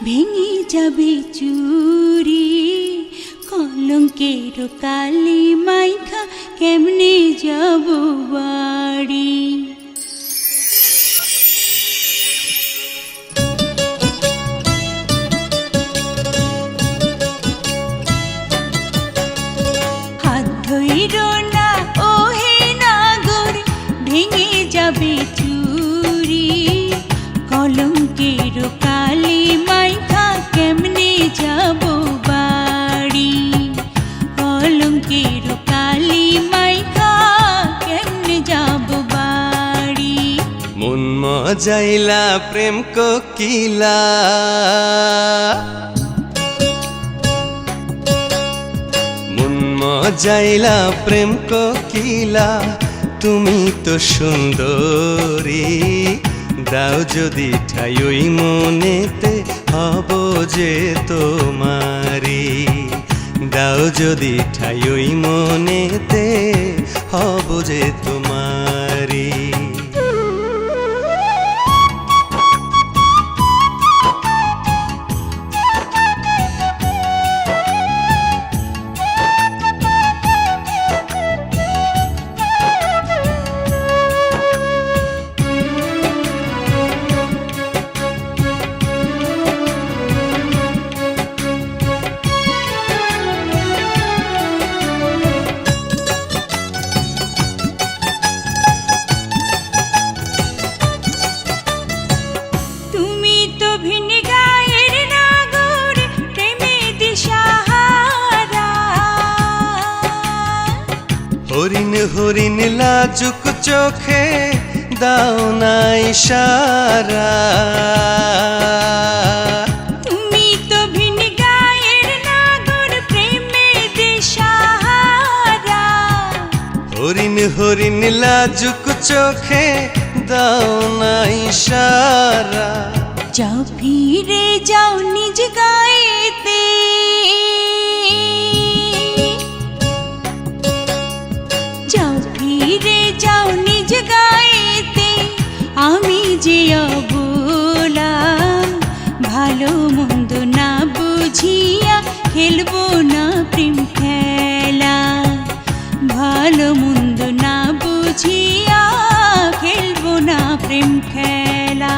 ভেঙে যাবে চুরি কলঙ্কের কালি মাইখা কেমনে যাব বাড়ি। হাত ধইর না ওহে নাগর ভেঙে যাবে চুরি কলঙ্কের কালি মাইখা কেমনে যাব বাড়ি। কলঙ্কের কালি মাইখা কেমনে যাব বাড়ি। মন মজাইলা প্রেম কোকিলা মন মজাইলা প্রেম কোকিলা তুমি তো সুন্দরী দাও যদি ঠাই ওই মনেতে হব যে তোমারি। দাও যদি ঠাই ওই মনেতে হব যে তোমারি। হরিণ হরিণ লাজুক চোখে দাও না ইশারা। তুমি তো ভিন গায়ের নাগর প্রেমে দিশাহারা। হরিণ হরিণ লাজুক চোখে দাও না ইশারা। যাও ফিরে যাও নিজ গায়েতে যাও ফিরে যাও নিজ গায়েতে আমি যে অবলা ভালো মন্দ না বুঝিয়া খেলবো না প্রেম খেলা। ভালো মন্দ না বুঝিয়া খেলবো না প্রেম খেলা।